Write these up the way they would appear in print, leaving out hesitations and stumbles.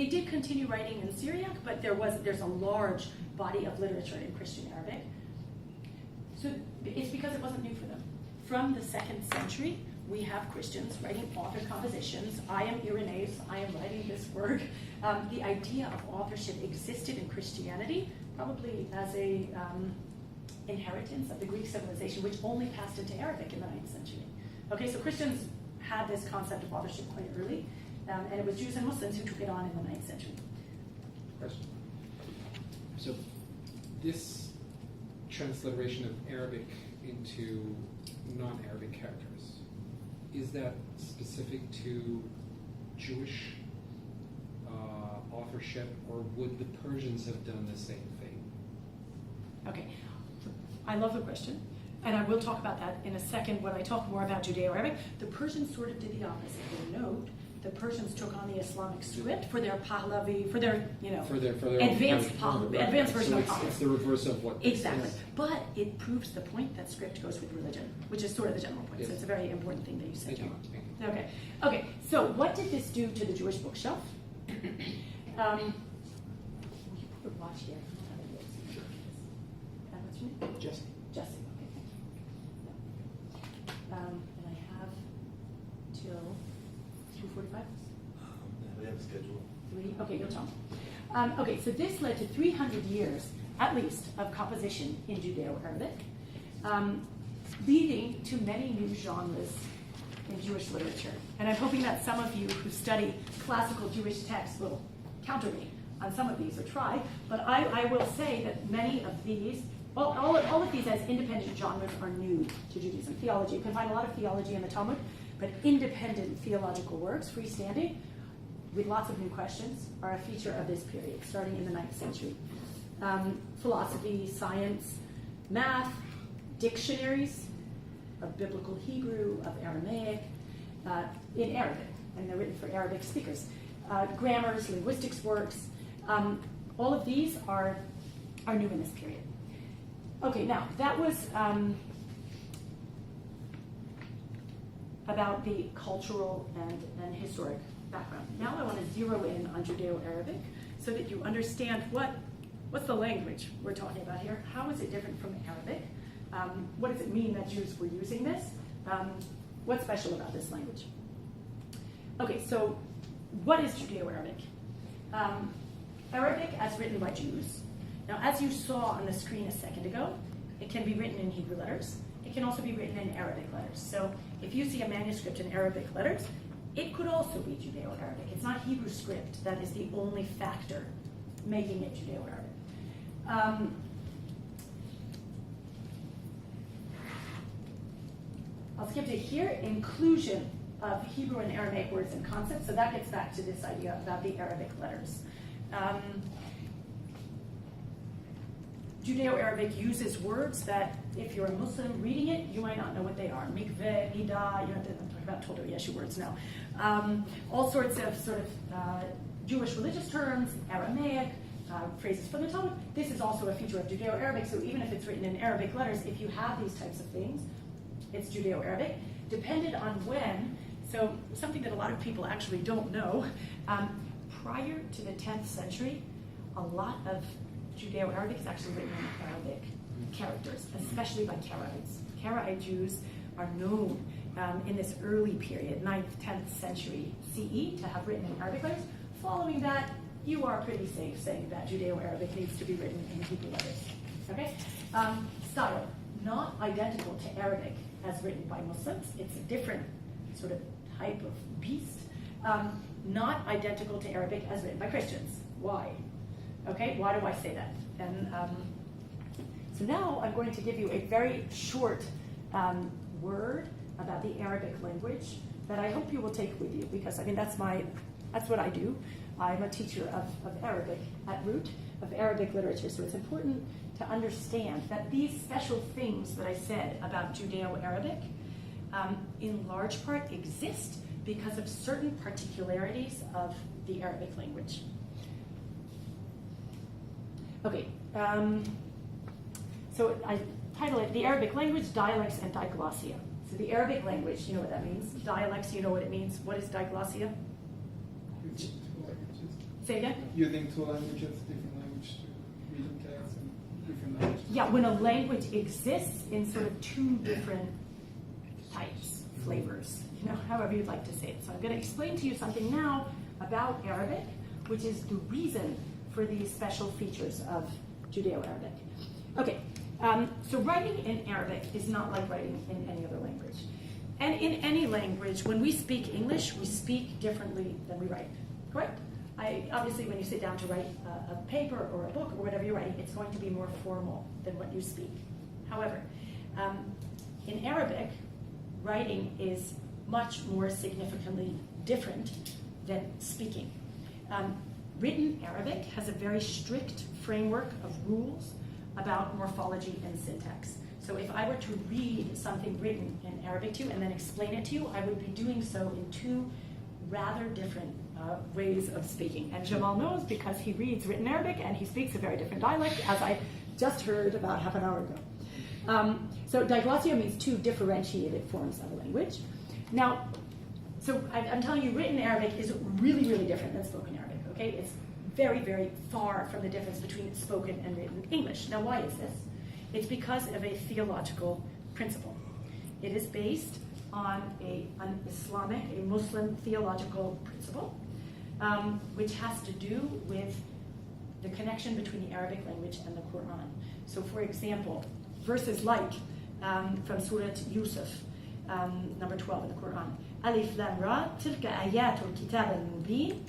They did continue writing in Syriac, but there's a large body of literature in Christian Arabic. So it's because it wasn't new for them. From the 2nd century, we have Christians writing authored compositions. I am Irenaeus, I am writing this work. The idea of authorship existed in Christianity, probably as a inheritance of the Greek civilization, which only passed into Arabic in the 9th century. Okay, so Christians had this concept of authorship quite early, and it was Jews and Muslims who took it on in the 9th century. Question. So this transliteration of Arabic into non-Arabic characters, is that specific to Jewish authorship, or would the Persians have done the same thing? Okay, I love the question, and I will talk about that in a second when I talk more about Judeo-Arabic. The Persians sort of did the opposite. You'll note the Persians took on the Islamic script for their Pahlavi, for their advanced version of Pahlavi. It's the reverse of what this exactly. is. But it proves the point that script goes with religion, which is sort of the general point. Yes. So it's a very important thing that you said, Thank you. John. Thank you. Okay. So what did this do to the Jewish bookshelf? You put a watch here. What's your name? Jesse. Jesse. Okay. Thank you. And I have till 2:45. We have a schedule. 3. Okay, you'll tell me. Okay, so this led to 300 years, at least, of composition in Judeo-Arabic, leading to many new genres in Jewish literature. And I'm hoping that some of you who study classical Jewish texts will counter me on some of these, or try. But I will say that many of these, all of these as independent genres are new to Judaism. Theology, you can find a lot of theology in the Talmud, but independent theological works, freestanding, with lots of new questions, are a feature of this period, starting in the 9th century. Philosophy, science, math, dictionaries of biblical Hebrew, of Aramaic, in Arabic, and they're written for Arabic speakers. Grammars, linguistics works, all of these are new in this period. Okay, now that was about the cultural and historic background. Now I want to zero in on Judeo-Arabic so that you understand what's the language we're talking about here. How is it different from Arabic? What does it mean that Jews were using this? What's special about this language? Okay, so what is Judeo-Arabic? Arabic as written by Jews. Now, as you saw on the screen a second ago, it can be written in Hebrew letters. It can also be written in Arabic letters. So if you see a manuscript in Arabic letters, it could also be Judeo-Arabic. It's not Hebrew script that is the only factor making it Judeo-Arabic. I'll skip to here, inclusion of Hebrew and Aramaic words and concepts. So that gets back to this idea about the Arabic letters. Judeo-Arabic uses words that, if you're a Muslim reading it, you might not know what they are. Mikveh, nida, I'm talking about Toledot Yeshu words now. All sorts of Jewish religious terms, Aramaic, phrases from the Talmud. This is also a feature of Judeo-Arabic, so even if it's written in Arabic letters, if you have these types of things, it's Judeo-Arabic. Depended on when, so something that a lot of people actually don't know, prior to the 10th century, a lot of Judeo-Arabic is actually written in Arabic characters, especially by Karaites. Karaite Jews are known in this early period, 9th, 10th century CE, to have written in Arabic letters. Following that, you are pretty safe saying that Judeo-Arabic needs to be written in Hebrew letters. Okay? Style, not identical to Arabic as written by Muslims. It's a different sort of type of beast. Not identical to Arabic as written by Christians. Why? Okay, why do I say that? And so now I'm going to give you a very short word about the Arabic language that I hope you will take with you, because I mean that's what I do. I'm a teacher of Arabic at root, of Arabic literature, so it's important to understand that these special things that I said about Judeo-Arabic in large part exist because of certain particularities of the Arabic language. Okay, so I title it The Arabic Language, Dialects, and Diglossia. So the Arabic language, you know what that means. Dialects, you know what it means. What is diglossia? Say again? Using two languages, different language to read the text and different languages. Yeah, when a language exists in sort of two different types, flavors, however you'd like to say it. So I'm going to explain to you something now about Arabic, which is the reason for these special features of Judeo-Arabic. Okay, so writing in Arabic is not like writing in any other language. And in any language, when we speak English, we speak differently than we write, correct? Obviously, when you sit down to write a paper or a book or whatever you're writing, it's going to be more formal than what you speak. However, in Arabic, writing is much more significantly different than speaking. Written Arabic has a very strict framework of rules about morphology and syntax. So if I were to read something written in Arabic to you and then explain it to you, I would be doing so in two rather different ways of speaking. And Jamal knows because he reads written Arabic and he speaks a very different dialect, as I just heard about half an hour ago. So diglossia means two differentiated forms of a language. Now, so I'm telling you, written Arabic is really, really different than spoken Arabic, okay? It's very, very far from the difference between spoken and written English. Now, why is this? It's because of a theological principle. It is based on an Islamic, a Muslim theological principle, which has to do with the connection between the Arabic language and the Quran. So, for example, verses like from Surah Yusuf, number 12 in the Quran, Alif Lam Ra, Tilka Ayatul Kitab al-Mubin,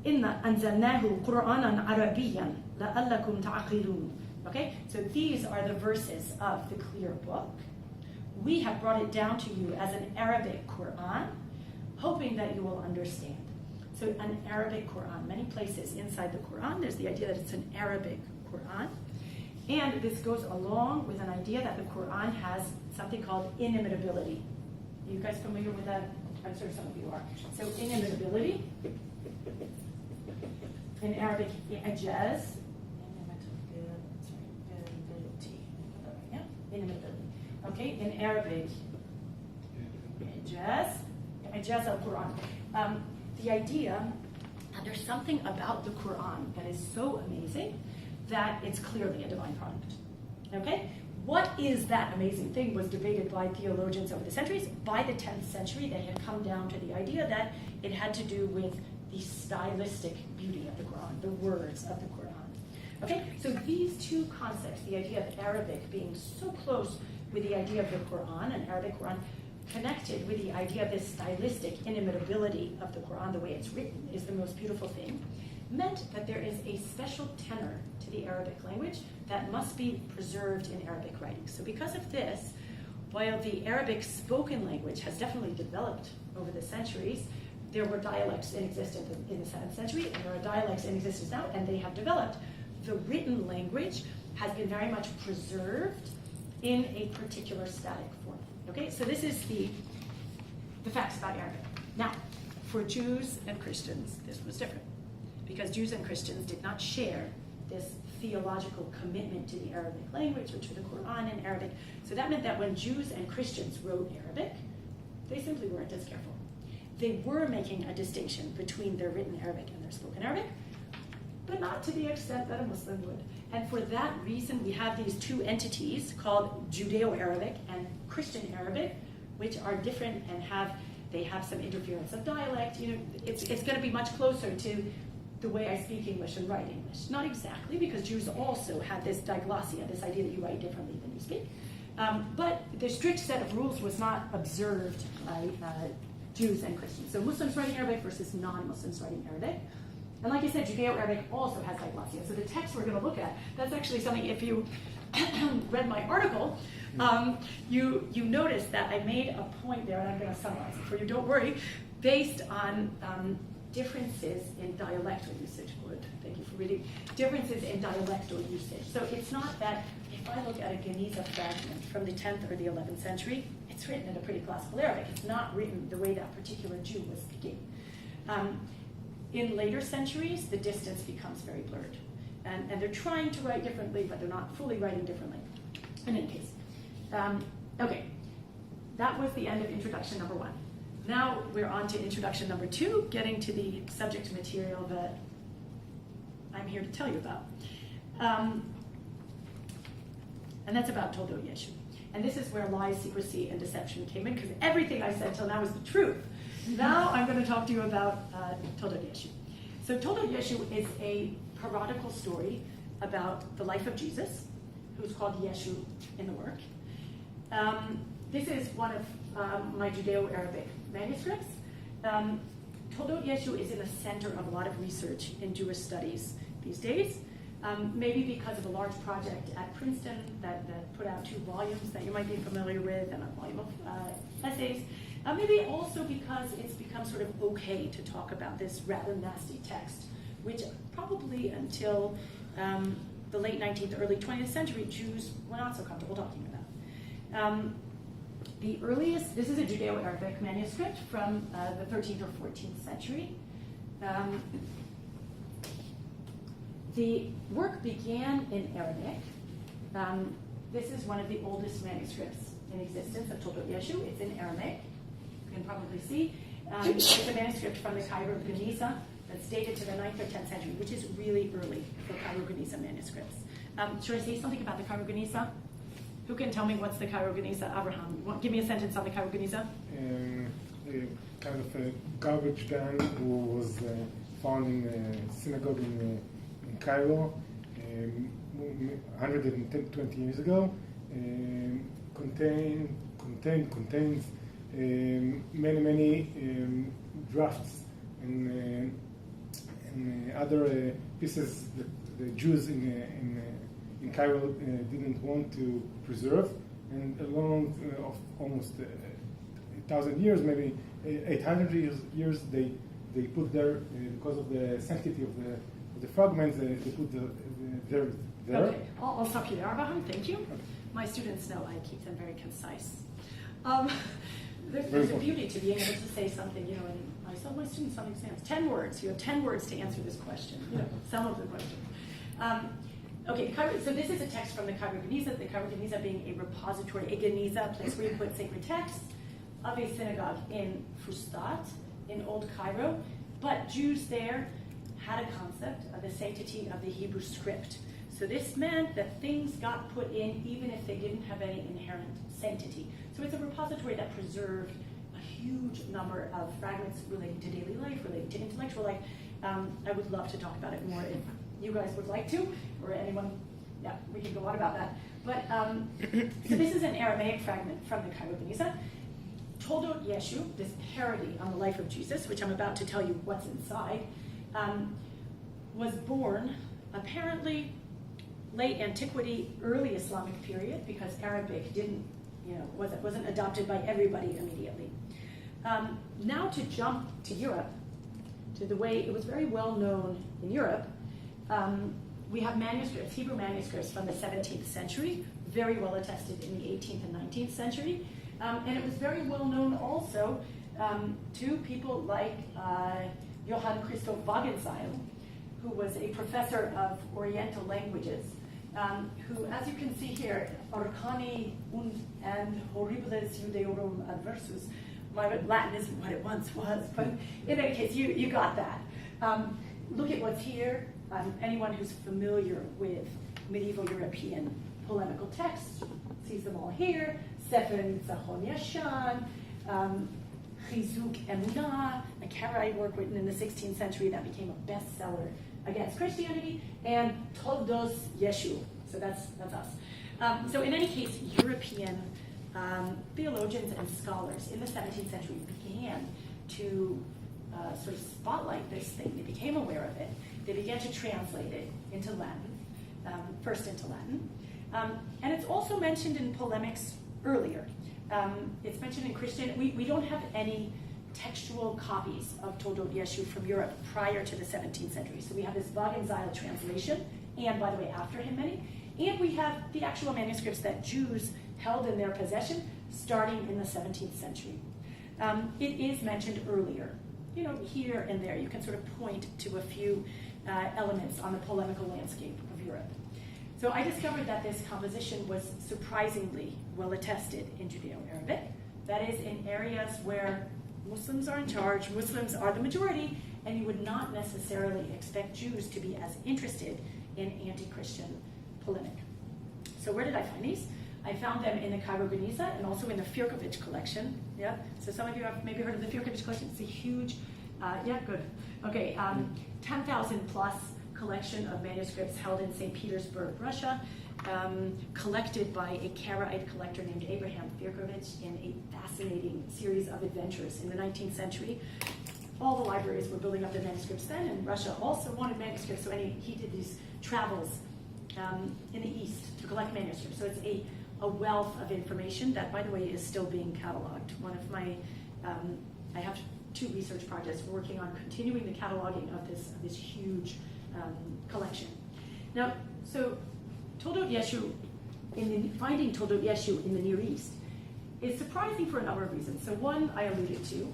Inna anzalnahu Qur'anan Arabiyan, la'allakum ta'aqilun. Okay, so these are the verses of the clear book. We have brought it down to you as an Arabic Quran, hoping that you will understand. So an Arabic Quran, many places inside the Quran, there's the idea that it's an Arabic Quran. And this goes along with an idea that the Quran has something called inimitability. Are you guys familiar with that? I'm sure some of you are. So inimitability, in Arabic, ijaz, inimitability. Okay, in Arabic, ijaz al-Quran. The idea that there's something about the Quran that is so amazing that it's clearly a divine product. Okay? What is that amazing thing was debated by theologians over the centuries. By the 10th century, they had come down to the idea that it had to do with the stylistic beauty of the Quran, the words of the Quran. Okay? So these two concepts, the idea of Arabic being so close with the idea of the Quran, an Arabic Quran, connected with the idea of this stylistic inimitability of the Quran, the way it's written, is the most beautiful thing, meant that there is a special tenor to the Arabic language that must be preserved in Arabic writing. So because of this, while the Arabic spoken language has definitely developed over the centuries, there were dialects in existence in the 7th century, and there are dialects in existence now, and they have developed. The written language has been very much preserved in a particular static form. Okay, so this is the facts about Arabic. Now, for Jews and Christians, this was different, because Jews and Christians did not share this theological commitment to the Arabic language, which was the Quran in Arabic. So that meant that when Jews and Christians wrote Arabic, they simply weren't as careful. They were making a distinction between their written Arabic and their spoken Arabic, but not to the extent that a Muslim would. And for that reason, we have these two entities called Judeo-Arabic and Christian Arabic, which are different and have some interference of dialect. You know, it's going to be much closer to the way I speak English and write English. Not exactly, because Jews also have this diglossia, this idea that you write differently than you speak. But the strict set of rules was not observed by Jews and Christians. So Muslims writing Arabic versus non-Muslims writing Arabic. And like I said, Judeo-Arabic also has diglossia. So the text we're going to look at, that's actually something, if you read my article, you notice that I made a point there, and I'm going to summarize it for you, don't worry, based on differences in dialectal usage. Good, thank you for reading. Differences in dialectal usage. So it's not that if I look at a Geniza fragment from the 10th or the 11th century, it's written in a pretty classical Arabic. It's not written the way that particular Jew was speaking. In later centuries, the distance becomes very blurred. And they're trying to write differently, but they're not fully writing differently. In any case. Okay, that was the end of introduction number 1. Now we're on to introduction number 2, getting to the subject material that I'm here to tell you about. And that's about Toledot Yeshu. And this is where lies, secrecy, and deception came in, because everything I said till now is the truth. Now I'm going to talk to you about Toledot Yeshu. So Toledot Yeshu is a parodical story about the life of Jesus, who's called Yeshu in the work. This is one of my Judeo-Arabic manuscripts. Toledot Yeshu is in the center of a lot of research in Jewish studies these days. Maybe because of a large project at Princeton that put out 2 volumes that you might be familiar with, and a volume of essays. Maybe also because it's become sort of okay to talk about this rather nasty text, which probably until the late 19th, early 20th century, Jews were not so comfortable talking about. The earliest, this is a Judeo-Arabic manuscript from the 13th or 14th century. The work began in Aramaic. This is one of the oldest manuscripts in existence of Toledot Yeshu. It's in Aramaic, you can probably see. It's a manuscript from the Cairo Geniza that's dated to the 9th or 10th century, which is really early for Cairo Geniza manuscripts. Should I say something about the Cairo Geniza? Who can tell me what's the Cairo Geniza? Abraham, give me a sentence on the Cairo Geniza. Kind of a garbage can who was found in a synagogue in Cairo 120 years ago. Contains many drafts and other pieces that the Jews in Cairo didn't want to preserve, and along of almost 1,000 years, maybe 800 years, they put there because of the sanctity of the fragments. They put there. Okay, I'll stop you there, Abraham. Thank you. My students know I keep them very concise. There's a beauty to being able to say something, and I tell my students on exams, 10 words. You have 10 words to answer this question, some of the questions. Okay, so this is a text from the Cairo Geniza, the Cairo Geniza being a repository, a Geniza, a place where you put sacred texts, of a synagogue in Fustat, in Old Cairo. But Jews there had a concept of the sanctity of the Hebrew script. So this meant that things got put in even if they didn't have any inherent sanctity. So it's a repository that preserved a huge number of fragments relating to daily life, relating to intellectual life. I would love to talk about it more if you guys would like to, or anyone. Yeah, we can go on about that. But so this is an Aramaic fragment from the Cairo Geniza. Toledot Yeshu, this parody on the life of Jesus, which I'm about to tell you what's inside, was born apparently late antiquity, early Islamic period, because Arabic wasn't adopted by everybody immediately. Now to jump to Europe, to the way it was very well known in Europe, we have manuscripts, Hebrew manuscripts from the 17th century, very well attested in the 18th and 19th century. And it was very well known also to people like Johann Christoph Wagenseil, who was a professor of Oriental languages, who, as you can see here, Arcani and Horribilis Judeorum Adversus. My Latin isn't what it once was, but in any case, you got that. Look at what's here. Anyone who's familiar with medieval European polemical texts sees them all here. Sefer Nitzachon Yashan, Chizuk Emunah, a Karaite work written in the 16th century that became a bestseller against Christianity, and Toledot Yeshu. So that's us. So in any case, European theologians and scholars in the 17th century began to sort of spotlight this thing. They became aware of it. They began to translate it into Latin, first into Latin. And it's also mentioned in polemics earlier. It's mentioned in Christian. We don't have any textual copies of Toledot Yeshu from Europe prior to the 17th century. So we have this Wagenseil translation, and by the way, after him many. And we have the actual manuscripts that Jews held in their possession starting in the 17th century. It is mentioned earlier. Here and there, you can sort of point to a few elements on the polemical landscape of Europe. So I discovered that this composition was surprisingly well attested in Judeo-Arabic. That is, in areas where Muslims are in charge, Muslims are the majority, and you would not necessarily expect Jews to be as interested in anti-Christian polemic. So where did I find these? I found them in the Cairo Geniza and also in the Firkovich collection. Yeah. So some of you have maybe heard of the Firkovich collection. It's a huge, yeah, good. Okay, 10,000 plus collection of manuscripts held in St. Petersburg, Russia, collected by a Karaite collector named Abraham Firkovich in a fascinating series of adventures in the 19th century. All the libraries were building up their manuscripts then, and Russia also wanted manuscripts, so he did these travels in the East to collect manuscripts. So it's a wealth of information that, by the way, is still being cataloged. One of my, I have 2 research projects working on continuing the cataloging of this huge collection. Now, so Toledot Yeshu, finding Toledot Yeshu in the Near East is surprising for a number of reasons. So one, I alluded to,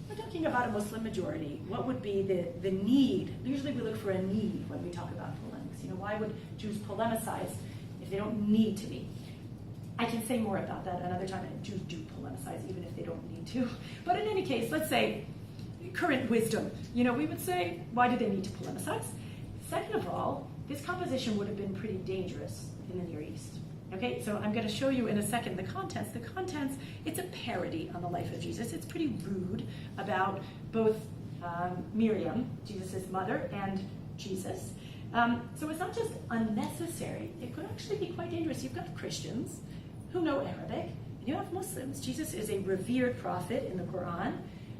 we're talking about a Muslim majority. What would be the need? Usually we look for a need when we talk about polemics. You know, why would Jews polemicize if they don't need to be? I can say more about that another time. Jews do polemicize even if they don't need to. But in any case, let's say current wisdom. You know, we would say, why do they need to polemicize? Second of all, this composition would have been pretty dangerous in the Near East. Okay, so I'm going to show you in a second the contents. The contents, it's a parody on the life of Jesus. It's pretty rude about both Miriam, Jesus' mother, and Jesus. So it's not just unnecessary, it could actually be quite dangerous. You've got Christians who know Arabic, and you have Muslims. Jesus is a revered prophet in the Quran.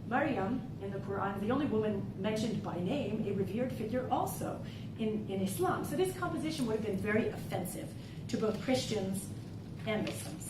Miriam in the Quran, the only woman mentioned by name, a revered figure also in Islam. So this composition would have been very offensive to both Christians and Muslims.